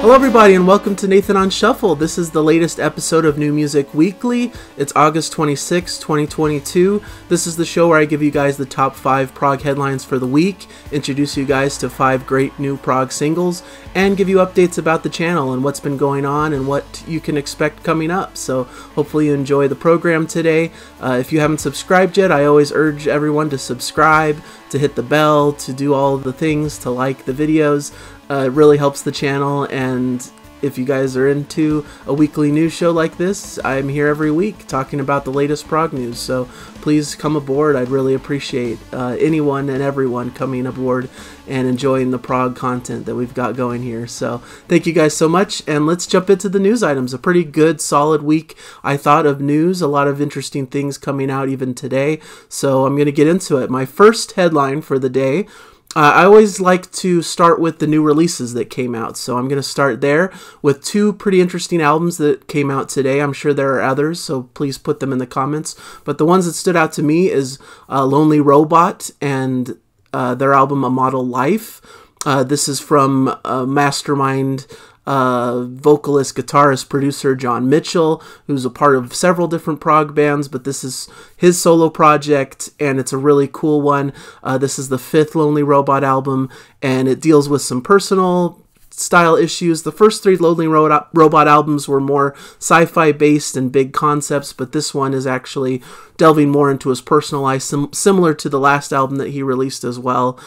Hello everybody and welcome to Nathan on Shuffle. This is the latest episode of New Music Weekly. It's August 26, 2022. This is the show where I give you guys the top 5 prog headlines for the week, introduce you guys to 5 great new prog singles, and give you updates about the channel and what's been going on and what you can expect coming up. So hopefully you enjoy the program today. If you haven't subscribed yet, I always urge everyone to subscribe, to hit the bell, to do all the things, to like the videos. It really helps the channel, and if you guys are into a weekly news show like this, I'm here every week talking about the latest prog news, so please come aboard. I'd really appreciate anyone and everyone coming aboard and enjoying the prog content that we've got going here. So thank you guys so much, and let's jump into the news items. A pretty good, solid week, I thought, of news. A lot of interesting things coming out even today, so I'm going to get into it. My first headline for the day, I always like to start with the new releases that came out, so I'm going to start there with 2 pretty interesting albums that came out today. I'm sure there are others, so please put them in the comments. But the ones that stood out to me is Lonely Robot and their album A Model Life. This is from Mastermind vocalist, guitarist, producer John Mitchell, who's a part of several different prog bands, but this is his solo project, and it's a really cool one. This is the 5th Lonely Robot album, and it deals with some personal style issues. The first 3 Lonely Robot albums were more sci-fi based and big concepts, but this one is actually delving more into his personal life, similar to the last album that he released as well.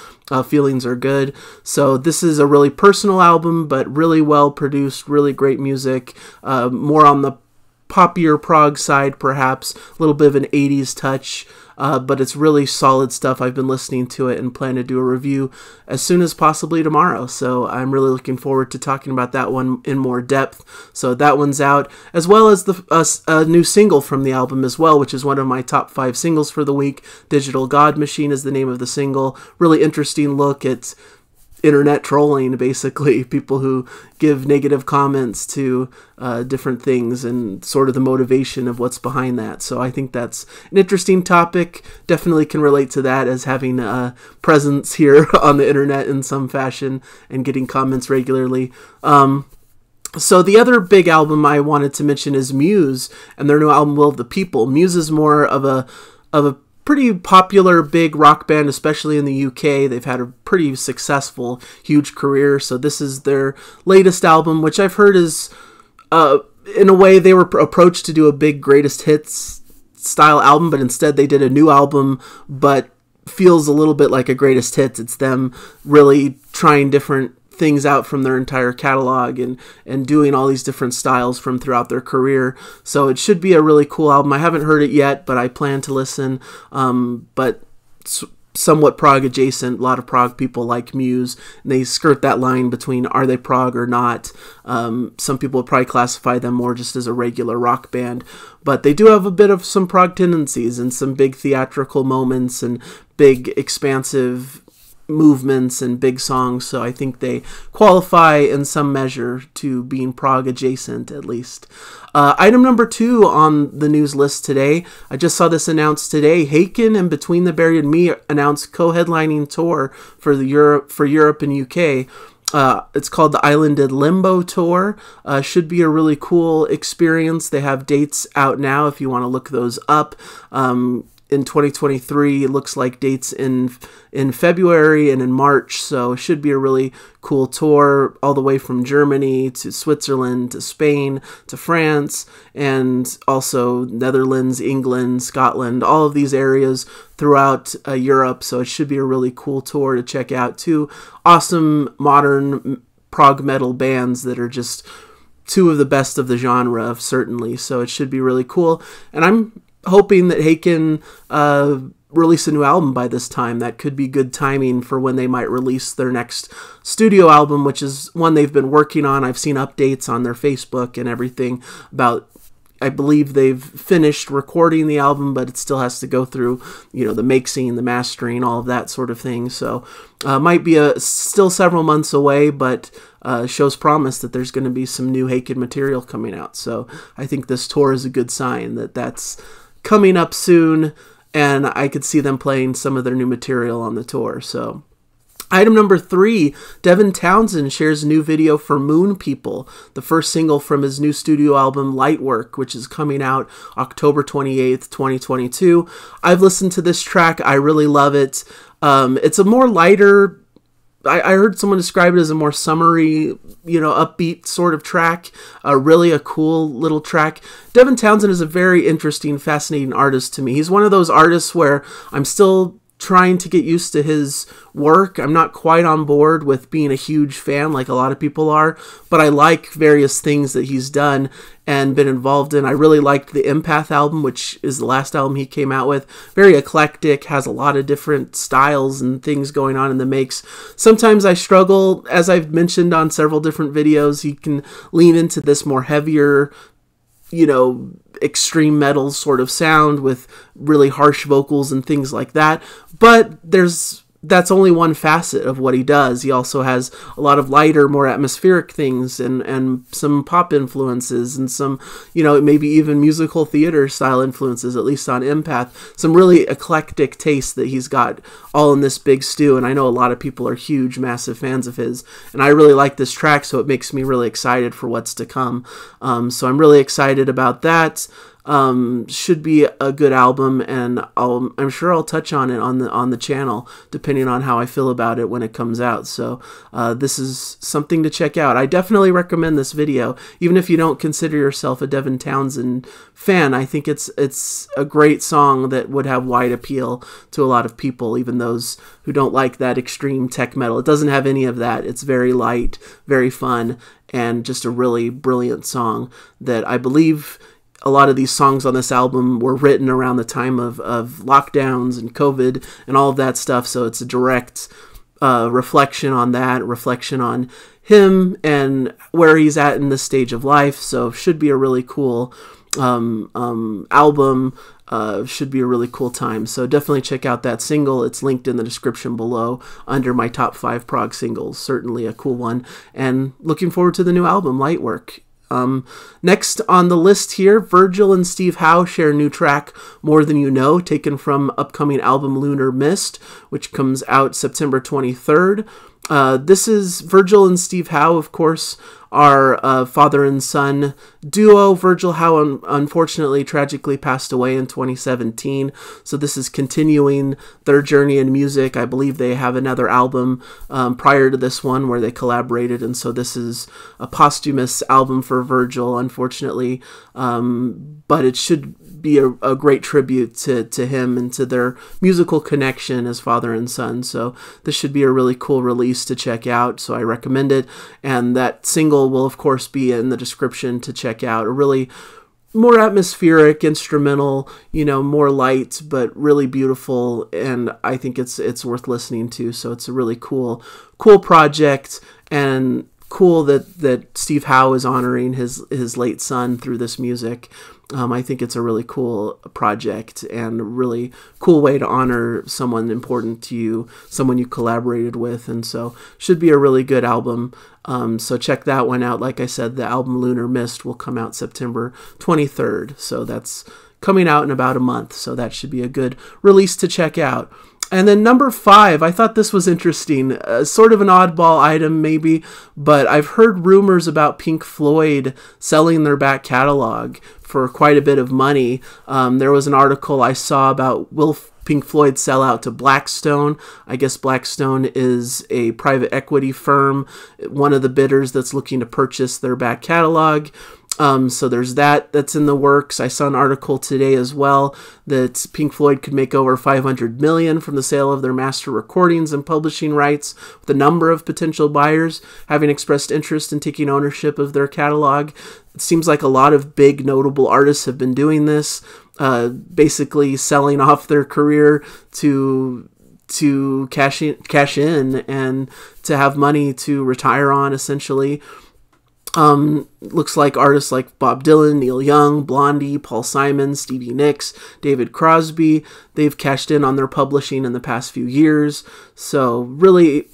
Feelings Are Good. So this is a really personal album, but really well produced, really great music, more on the poppier prog side perhaps, a little bit of an 80s touch, but it's really solid stuff. I've been listening to it and plan to do a review as soon as possibly tomorrow, so I'm really looking forward to talking about that one in more depth. So that one's out, as well as a new single from the album as well, which is one of my top 5 singles for the week. Digital God Machine is the name of the single. Really interesting look at internet trolling, basically, people who give negative comments to different things and sort of the motivation of what's behind that. So I think that's an interesting topic. Definitely can relate to that as having a presence here on the internet in some fashion and getting comments regularly. So the other big album I wanted to mention is Muse and their new album Will of the People. Muse is more of a pretty popular big rock band, especially in the UK. They've had a pretty successful, huge career. So this is their latest album, which I've heard is, in a way, they were approached to do a big greatest hits style album, but instead they did a new album, but feels a little bit like a greatest hits. It's them really trying different things out from their entire catalog and doing all these different styles from throughout their career. So it should be a really cool album. I haven't heard it yet, but I plan to listen. But somewhat prog adjacent. A lot of prog people like Muse, and they skirt that line between are they prog or not. Some people would probably classify them more just as a regular rock band, but they do have a bit of some prog tendencies and some big theatrical moments and big expansive movements and big songs, so I think they qualify in some measure to being prog adjacent, at least. Item number 2 on the news list today, I just saw this announced today. Haken and Between the Buried and Me announced co-headlining tour for Europe and UK. It's called the Islanded Limbo Tour. Should be a really cool experience. They have dates out now if you want to look those up. In 2023, it looks like dates in February and in March, so it should be a really cool tour all the way from Germany to Switzerland to Spain to France and also Netherlands, England, Scotland, all of these areas throughout Europe, so it should be a really cool tour to check out. 2 awesome modern prog metal bands that are just 2 of the best of the genre, certainly, so it should be really cool, and I'm hoping that Haken release a new album by this time. That could be good timing for when they might release their next studio album, which is one they've been working on. I've seen updates on their Facebook and everything about, I believe they've finished recording the album, but it still has to go through, the mixing, the mastering, all of that sort of thing. So might be still several months away, but shows promise that there's going to be some new Haken material coming out. So I think this tour is a good sign that that's coming up soon, and I could see them playing some of their new material on the tour. So Item number 3, Devin Townsend shares a new video for Moonpeople, the first single from his new studio album Lightwork, which is coming out October 28th, 2022. I've listened to this track. I really love it. It's a more lighter, I heard someone describe it as a more summery, upbeat sort of track. Really a cool little track. Devin Townsend is a very interesting, fascinating artist to me. He's one of those artists where I'm still trying to get used to his work. I'm not quite on board with being a huge fan like a lot of people are, but I like various things that he's done and been involved in. I really liked the Empath album, which is the last album he came out with. Very eclectic, has a lot of different styles and things going on in the mix. Sometimes I struggle, as I've mentioned on several different videos, he can lean into this more heavier, extreme metal sort of sound with really harsh vocals and things like that. But that's only one facet of what he does. He also has a lot of lighter, more atmospheric things and some pop influences and some, maybe even musical theater style influences, at least on Empath. Some really eclectic taste that he's got all in this big stew. And I know a lot of people are huge, massive fans of his. And I really like this track, so it makes me really excited for what's to come. So I'm really excited about that. Should be a good album, and I'm sure I'll touch on it on the channel depending on how I feel about it when it comes out. So this is something to check out. I definitely recommend this video, even if you don't consider yourself a Devin Townsend fan. I think it's a great song that would have wide appeal to a lot of people, even those who don't like that extreme tech metal. It doesn't have any of that. It's very light, very fun, and just a really brilliant song that I believe. A lot of these songs on this album were written around the time of lockdowns and COVID and all of that stuff, so it's a direct reflection on that, reflection on him and where he's at in this stage of life. So should be a really cool album, should be a really cool time. So definitely check out that single. It's linked in the description below under my top 5 prog singles. Certainly a cool one, and looking forward to the new album, Lightwork. Next on the list here, Virgil and Steve Howe share a new track, More Than You Know, taken from upcoming album Lunar, which comes out September 23rd. This is Virgil and Steve Howe, of course, are father and son duo. Virgil Howe unfortunately tragically passed away in 2017, so this is continuing their journey in music. I believe they have another album prior to this one where they collaborated, and so this is a posthumous album for Virgil, unfortunately, but it should be a great tribute to him and to their musical connection as father and son. So this should be a really cool release to check out, so I recommend it. And that single will of course be in the description to check out. A really more atmospheric instrumental, more light but really beautiful, and I think it's worth listening to. So it's a really cool project, and cool that Steve Howe is honoring his late son through this music. I think it's a really cool project and a really cool way to honor someone important to you, someone you collaborated with, and so should be a really good album. So check that one out. Like I said, the album Lunar will come out September 23rd, so that's coming out in about a month, so that should be a good release to check out. And then number 5, I thought this was interesting, sort of an oddball item maybe, but I've heard rumors about Pink Floyd selling their back catalog for quite a bit of money. There was an article I saw about will Pink Floyd sell out to Blackstone. I guess Blackstone is a private equity firm, one of the bidders that's looking to purchase their back catalog. So there's that's in the works. I saw an article today as well that Pink Floyd could make over $500 million from the sale of their master recordings and publishing rights, with a number of potential buyers having expressed interest in taking ownership of their catalog. It seems like a lot of big notable artists have been doing this, basically selling off their career to cash in and to have money to retire on, essentially. Looks like artists like Bob Dylan, Neil Young, Blondie, Paul Simon, Stevie Nicks, David Crosby, they've cashed in on their publishing in the past few years. So really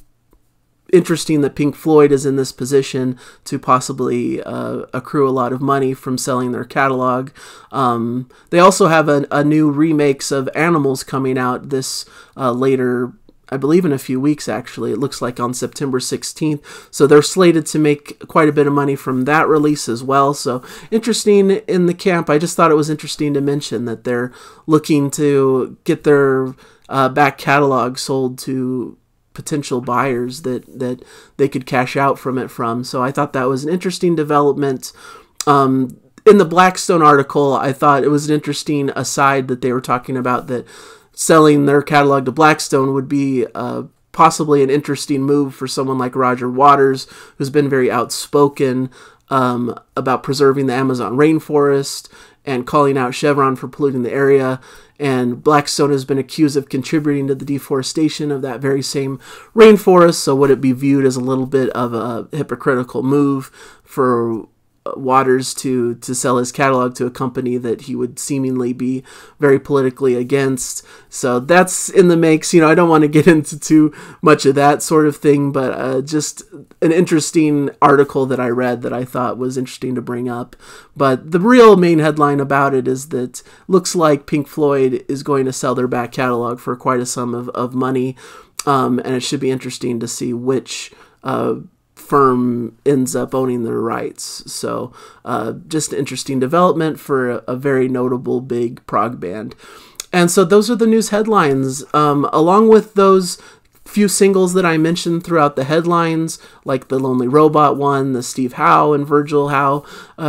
interesting that Pink Floyd is in this position to possibly accrue a lot of money from selling their catalog. They also have a new remakes of Animals coming out this later I believe in a few weeks, actually. It looks like on September 16th. So they're slated to make quite a bit of money from that release as well. So interesting in the camp. I just thought it was interesting to mention that they're looking to get their back catalog sold to potential buyers that they could cash out from it from. So I thought that was an interesting development. In the Blackstone article, I thought it was an interesting aside that they were talking about that selling their catalog to Blackstone would be possibly an interesting move for someone like Roger Waters, who's been very outspoken about preserving the Amazon rainforest and calling out Chevron for polluting the area. And Blackstone has been accused of contributing to the deforestation of that very same rainforest. So would it be viewed as a little bit of a hypocritical move for Waters to sell his catalog to a company that he would seemingly be very politically against? So that's in the makes. I don't want to get into too much of that sort of thing, but just an interesting article that I read that I thought was interesting to bring up. But the real main headline about it is that looks like Pink Floyd is going to sell their back catalog for quite a sum of money, and it should be interesting to see which firm ends up owning their rights. So just an interesting development for a very notable big prog band. And so those are the news headlines. Along with those few singles that I mentioned throughout the headlines, like the Lonely Robot one, the Steve Howe and Virgil Howe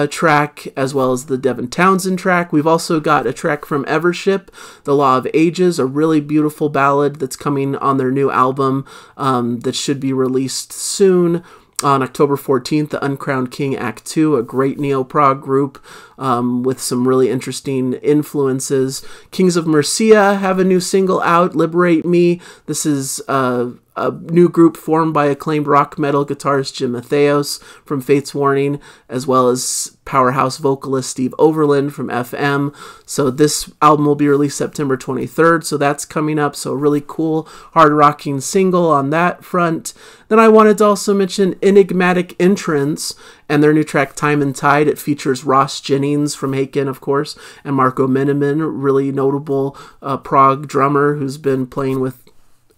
track, as well as the Devin Townsend track. We've also got a track from Evership, The Law of Ages, a really beautiful ballad that's coming on their new album that should be released soon. On October 14th, The Uncrowned King Act 2, a great neo-prog group with some really interesting influences. Kings of Mercia have a new single out, Liberate Me. This is a new group formed by acclaimed rock metal guitarist Jim Matheos from Fates Warning, as well as powerhouse vocalist Steve Overland from FM. So this album will be released September 23rd, so that's coming up. So a really cool hard rocking single on that front. Then I wanted to also mention Enigmatic Entrance and their new track Time and Tide. It features Ross Jennings from Haken, of course, and Marco Minnemann, really notable prog drummer who's been playing with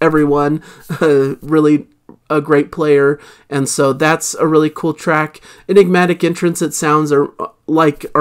everyone, really a great player. And so that's a really cool track. Enigmatic Entrance, it sounds are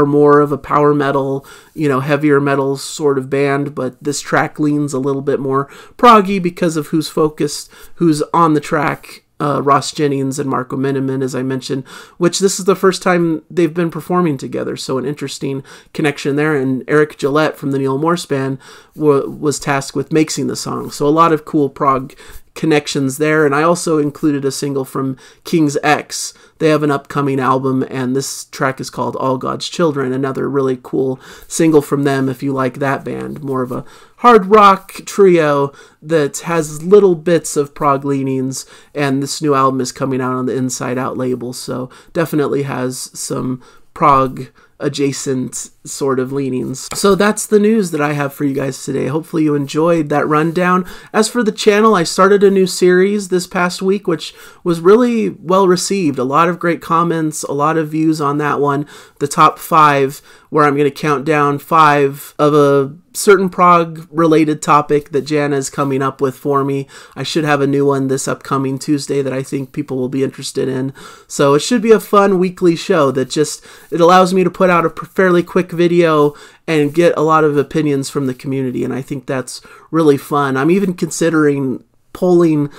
more of a power metal, heavier metal sort of band, but this track leans a little bit more proggy because of who's on the track. Ross Jennings and Marco Minnemann, as I mentioned, which this is the first time they've been performing together, so an interesting connection there. And Eric Gillette from the Neil Morse Band was tasked with mixing the song, so a lot of cool prog connections there. And I also included a single from King's X. They have an upcoming album, and this track is called All God's Children, another really cool single from them if you like that band. More of a hard rock trio that has little bits of prog leanings, and this new album is coming out on the Inside Out label, so definitely has some prog adjacent sort of leanings. So that's the news that I have for you guys today. Hopefully you enjoyed that rundown. As for the channel, I started a new series this past week, which was really well received. A lot of great comments, a lot of views on that one. The top 5, where I'm going to count down 5 of a certain prog related topic that Jana is coming up with for me. I should have a new one this upcoming Tuesday that I think people will be interested in. So it should be a fun weekly show that it allows me to put out a fairly quick video and get a lot of opinions from the community, and I think that's really fun. I'm even considering putting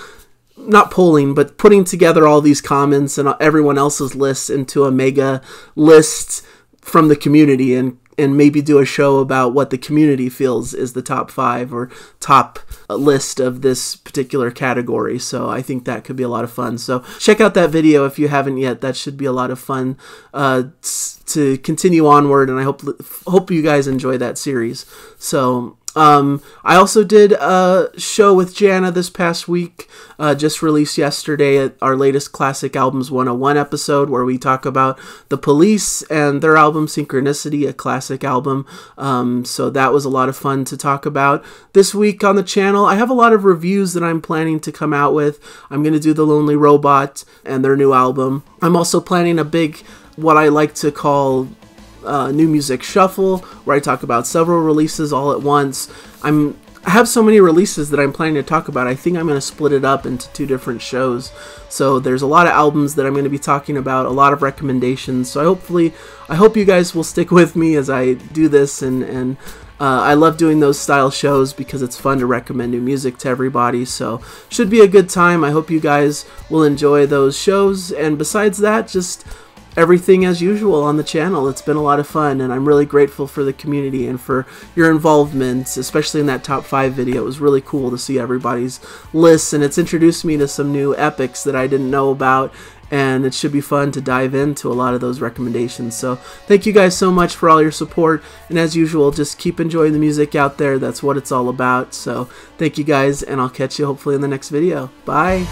together all these comments and everyone else's lists into a mega list from the community and maybe do a show about what the community feels is the top 5 or top list of this particular category. So I think that could be a lot of fun. So check out that video if you haven't yet. That should be a lot of fun to continue onward, and I hope you guys enjoy that series. So I also did a show with Jana this past week, just released yesterday, at our latest Classic Albums 101 episode, where we talk about The Police and their album Synchronicity, a classic album. So that was a lot of fun to talk about. This week on the channel, I have a lot of reviews that I'm planning to come out with. I'm going to do The Lonely Robot and their new album. I'm also planning a big, what I like to call New Music Shuffle, where I talk about several releases all at once. I'm I have so many releases that I'm planning to talk about. I think I'm going to split it up into 2 different shows. So there's a lot of albums that I'm going to be talking about, a lot of recommendations. So I hope you guys will stick with me as I do this, and I love doing those style shows because it's fun to recommend new music to everybody. So should be a good time. I hope you guys will enjoy those shows. And besides that, just everything as usual on the channel. It's been a lot of fun, and I'm really grateful for the community and for your involvement, especially in that top 5 video. It was really cool to see everybody's lists, and it's introduced me to some new epics that I didn't know about, and it should be fun to dive into a lot of those recommendations. So thank you guys so much for all your support, and as usual, just keep enjoying the music out there. That's what it's all about. So thank you guys, and I'll catch you hopefully in the next video. Bye!